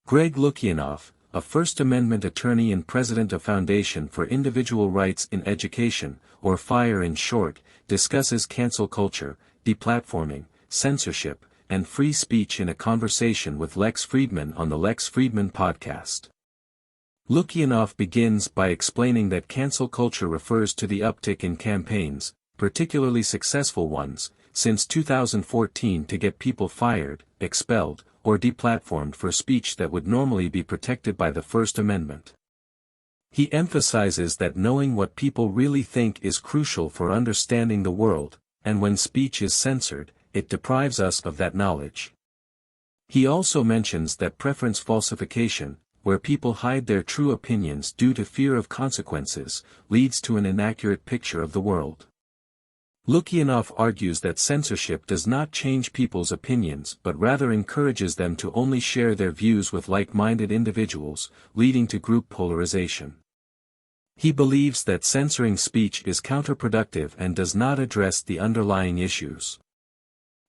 Greg Lukianoff, a First Amendment attorney and president of Foundation for Individual Rights in Education, or FIRE in short, discusses cancel culture, deplatforming, censorship, and free speech in a conversation with Lex Fridman on the Lex Fridman Podcast. Lukianoff begins by explaining that cancel culture refers to the uptick in campaigns, particularly successful ones, since 2014 to get people fired, expelled, or deplatformed for speech that would normally be protected by the First Amendment. He emphasizes that knowing what people really think is crucial for understanding the world, and when speech is censored, it deprives us of that knowledge. He also mentions that preference falsification, where people hide their true opinions due to fear of consequences, leads to an inaccurate picture of the world. Lukianoff argues that censorship does not change people's opinions but rather encourages them to only share their views with like-minded individuals, leading to group polarization. He believes that censoring speech is counterproductive and does not address the underlying issues.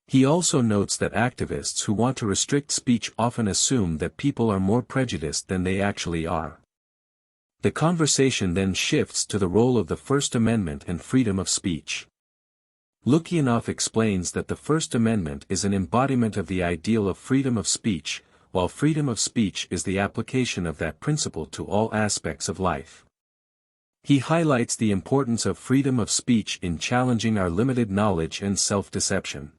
He also notes that activists who want to restrict speech often assume that people are more prejudiced than they actually are. The conversation then shifts to the role of the First Amendment and freedom of speech. Lukianoff explains that the First Amendment is an embodiment of the ideal of freedom of speech, while freedom of speech is the application of that principle to all aspects of life. He highlights the importance of freedom of speech in challenging our limited knowledge and self-deception.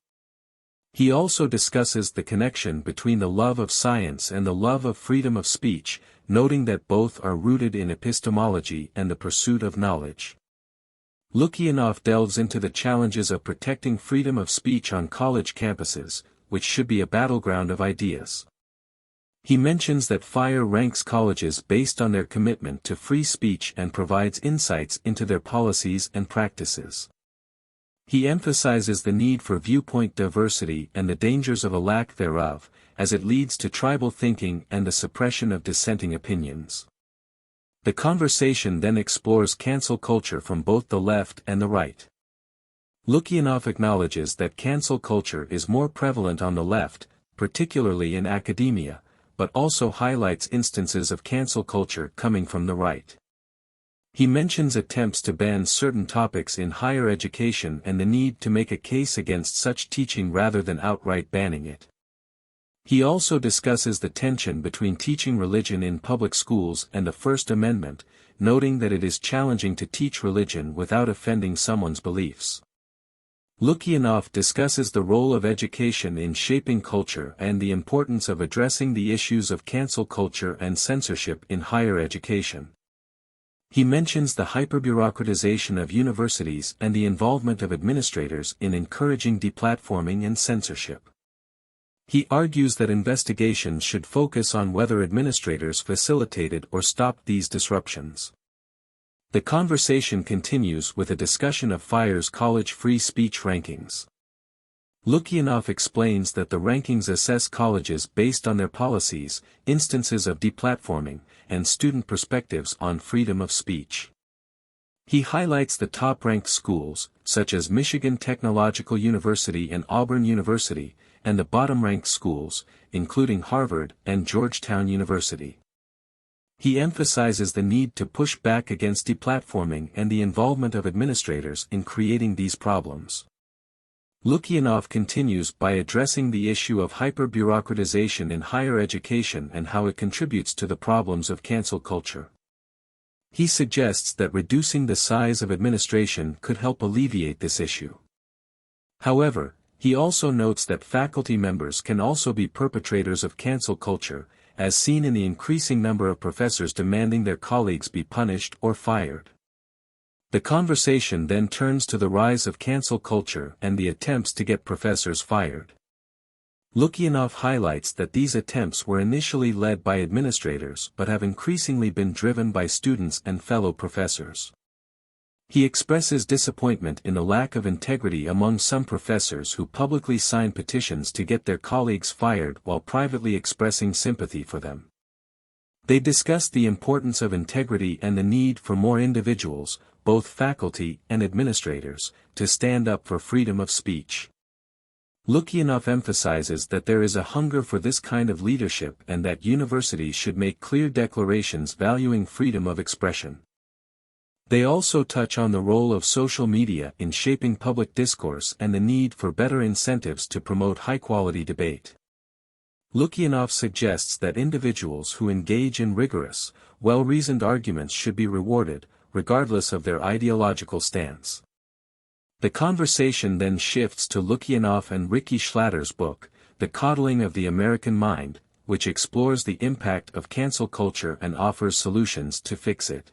He also discusses the connection between the love of science and the love of freedom of speech, noting that both are rooted in epistemology and the pursuit of knowledge. Lukianoff delves into the challenges of protecting freedom of speech on college campuses, which should be a battleground of ideas. He mentions that FIRE ranks colleges based on their commitment to free speech and provides insights into their policies and practices. He emphasizes the need for viewpoint diversity and the dangers of a lack thereof, as it leads to tribal thinking and the suppression of dissenting opinions. The conversation then explores cancel culture from both the left and the right. Lukianoff acknowledges that cancel culture is more prevalent on the left, particularly in academia, but also highlights instances of cancel culture coming from the right. He mentions attempts to ban certain topics in higher education and the need to make a case against such teaching rather than outright banning it. He also discusses the tension between teaching religion in public schools and the First Amendment, noting that it is challenging to teach religion without offending someone's beliefs. Lukianoff discusses the role of education in shaping culture and the importance of addressing the issues of cancel culture and censorship in higher education. He mentions the hyperbureaucratization of universities and the involvement of administrators in encouraging deplatforming and censorship. He argues that investigations should focus on whether administrators facilitated or stopped these disruptions. The conversation continues with a discussion of FIRE's college free speech rankings. Lukianoff explains that the rankings assess colleges based on their policies, instances of deplatforming, and student perspectives on freedom of speech. He highlights the top-ranked schools, such as Michigan Technological University and Auburn University, and the bottom-ranked schools, including Harvard and Georgetown University. He emphasizes the need to push back against deplatforming and the involvement of administrators in creating these problems. Lukianoff continues by addressing the issue of hyper-bureaucratization in higher education and how it contributes to the problems of cancel culture. He suggests that reducing the size of administration could help alleviate this issue. However, he also notes that faculty members can also be perpetrators of cancel culture, as seen in the increasing number of professors demanding their colleagues be punished or fired. The conversation then turns to the rise of cancel culture and the attempts to get professors fired. Lukianoff highlights that these attempts were initially led by administrators but have increasingly been driven by students and fellow professors. He expresses disappointment in the lack of integrity among some professors who publicly sign petitions to get their colleagues fired while privately expressing sympathy for them. They discuss the importance of integrity and the need for more individuals, both faculty and administrators, to stand up for freedom of speech. Lukianoff emphasizes that there is a hunger for this kind of leadership and that universities should make clear declarations valuing freedom of expression. They also touch on the role of social media in shaping public discourse and the need for better incentives to promote high-quality debate. Lukianoff suggests that individuals who engage in rigorous, well-reasoned arguments should be rewarded, regardless of their ideological stance. The conversation then shifts to Lukianoff and Ricky Schlater's book, The Coddling of the American Mind, which explores the impact of cancel culture and offers solutions to fix it.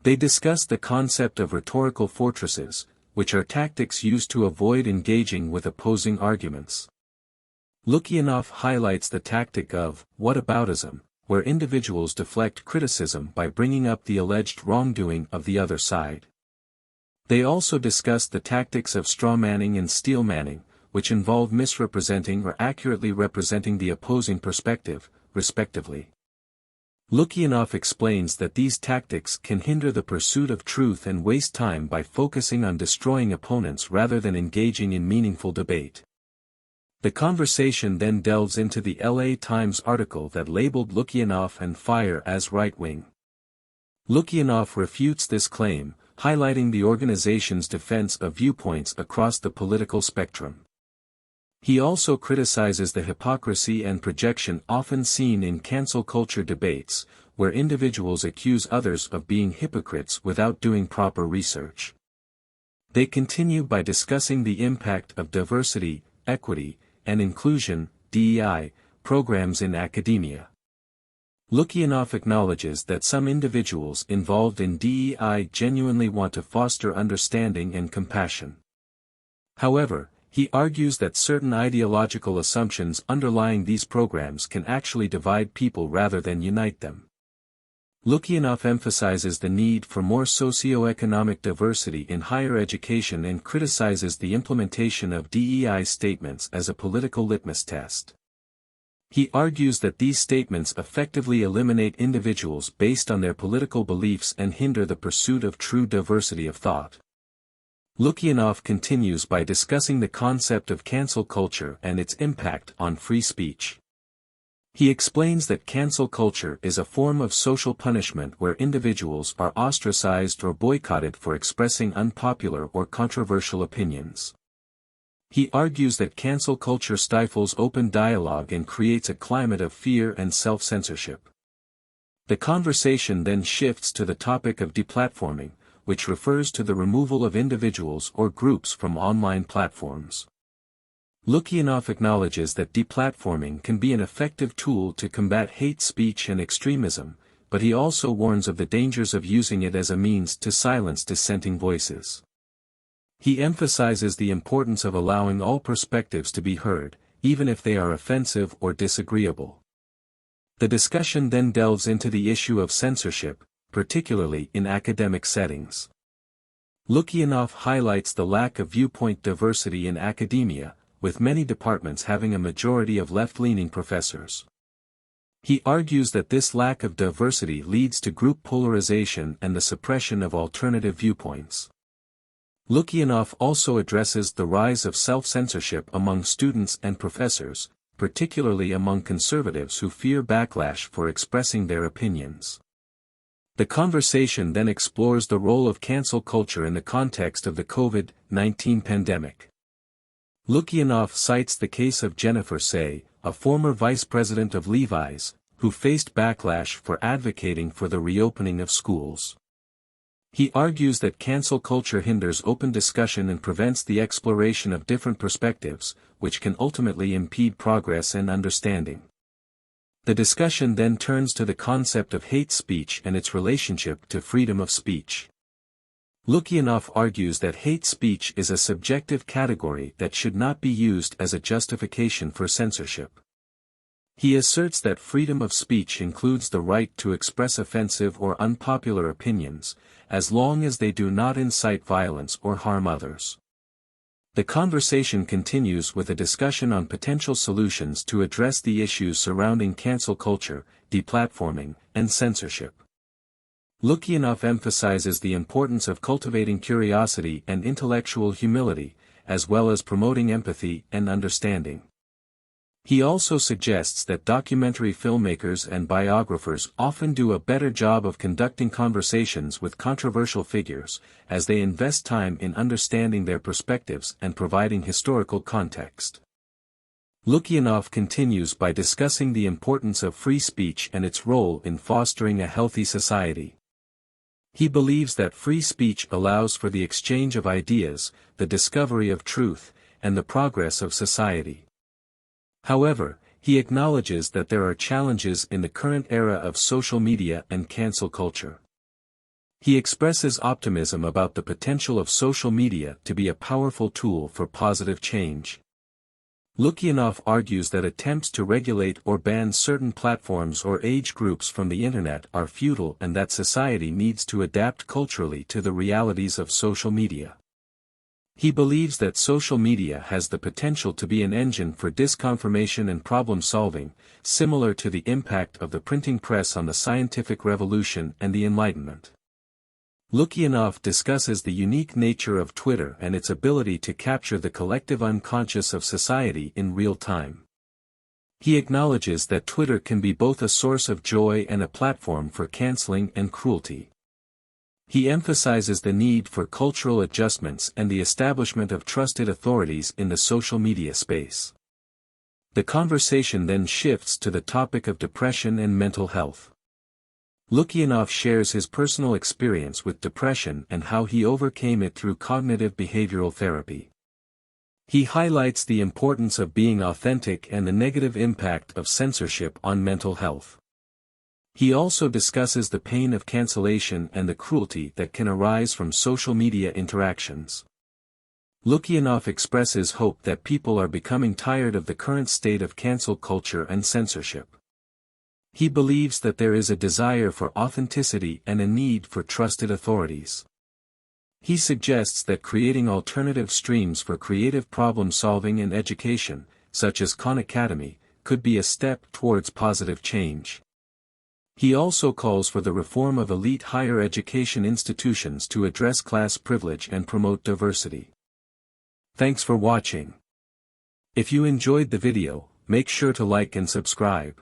They discuss the concept of rhetorical fortresses, which are tactics used to avoid engaging with opposing arguments. Lukianoff highlights the tactic of whataboutism, where individuals deflect criticism by bringing up the alleged wrongdoing of the other side. They also discuss the tactics of strawmanning and steelmanning, which involve misrepresenting or accurately representing the opposing perspective, respectively. Lukianoff explains that these tactics can hinder the pursuit of truth and waste time by focusing on destroying opponents rather than engaging in meaningful debate. The conversation then delves into the LA Times article that labeled Lukianoff and FIRE as right-wing. Lukianoff refutes this claim, highlighting the organization's defense of viewpoints across the political spectrum. He also criticizes the hypocrisy and projection often seen in cancel culture debates, where individuals accuse others of being hypocrites without doing proper research. They continue by discussing the impact of diversity, equity, and inclusion (DEI) programs in academia. Lukianoff acknowledges that some individuals involved in DEI genuinely want to foster understanding and compassion. However, he argues that certain ideological assumptions underlying these programs can actually divide people rather than unite them. Lukianoff emphasizes the need for more socioeconomic diversity in higher education and criticizes the implementation of DEI statements as a political litmus test. He argues that these statements effectively eliminate individuals based on their political beliefs and hinder the pursuit of true diversity of thought. Lukianoff continues by discussing the concept of cancel culture and its impact on free speech. He explains that cancel culture is a form of social punishment where individuals are ostracized or boycotted for expressing unpopular or controversial opinions. He argues that cancel culture stifles open dialogue and creates a climate of fear and self-censorship. The conversation then shifts to the topic of deplatforming, which refers to the removal of individuals or groups from online platforms. Lukianoff acknowledges that deplatforming can be an effective tool to combat hate speech and extremism, but he also warns of the dangers of using it as a means to silence dissenting voices. He emphasizes the importance of allowing all perspectives to be heard, even if they are offensive or disagreeable. The discussion then delves into the issue of censorship, particularly in academic settings. Lukianoff highlights the lack of viewpoint diversity in academia, with many departments having a majority of left-leaning professors. He argues that this lack of diversity leads to group polarization and the suppression of alternative viewpoints. Lukianoff also addresses the rise of self-censorship among students and professors, particularly among conservatives who fear backlash for expressing their opinions. The conversation then explores the role of cancel culture in the context of the COVID-19 pandemic. Lukianoff cites the case of Jennifer Say, a former vice president of Levi's, who faced backlash for advocating for the reopening of schools. He argues that cancel culture hinders open discussion and prevents the exploration of different perspectives, which can ultimately impede progress and understanding. The discussion then turns to the concept of hate speech and its relationship to freedom of speech. Lukianoff argues that hate speech is a subjective category that should not be used as a justification for censorship. He asserts that freedom of speech includes the right to express offensive or unpopular opinions, as long as they do not incite violence or harm others. The conversation continues with a discussion on potential solutions to address the issues surrounding cancel culture, deplatforming, and censorship. Lukianoff emphasizes the importance of cultivating curiosity and intellectual humility, as well as promoting empathy and understanding. He also suggests that documentary filmmakers and biographers often do a better job of conducting conversations with controversial figures, as they invest time in understanding their perspectives and providing historical context. Lukianoff continues by discussing the importance of free speech and its role in fostering a healthy society. He believes that free speech allows for the exchange of ideas, the discovery of truth, and the progress of society. However, he acknowledges that there are challenges in the current era of social media and cancel culture. He expresses optimism about the potential of social media to be a powerful tool for positive change. Lukianoff argues that attempts to regulate or ban certain platforms or age groups from the internet are futile and that society needs to adapt culturally to the realities of social media. He believes that social media has the potential to be an engine for disconfirmation and problem-solving, similar to the impact of the printing press on the scientific revolution and the Enlightenment. Lukianoff discusses the unique nature of Twitter and its ability to capture the collective unconscious of society in real time. He acknowledges that Twitter can be both a source of joy and a platform for canceling and cruelty. He emphasizes the need for cultural adjustments and the establishment of trusted authorities in the social media space. The conversation then shifts to the topic of depression and mental health. Lukianoff shares his personal experience with depression and how he overcame it through cognitive behavioral therapy. He highlights the importance of being authentic and the negative impact of censorship on mental health. He also discusses the pain of cancellation and the cruelty that can arise from social media interactions. Lukianoff expresses hope that people are becoming tired of the current state of cancel culture and censorship. He believes that there is a desire for authenticity and a need for trusted authorities. He suggests that creating alternative streams for creative problem-solving and education, such as Khan Academy, could be a step towards positive change. He also calls for the reform of elite higher education institutions to address class privilege and promote diversity. Thanks for watching. If you enjoyed the video, make sure to like and subscribe.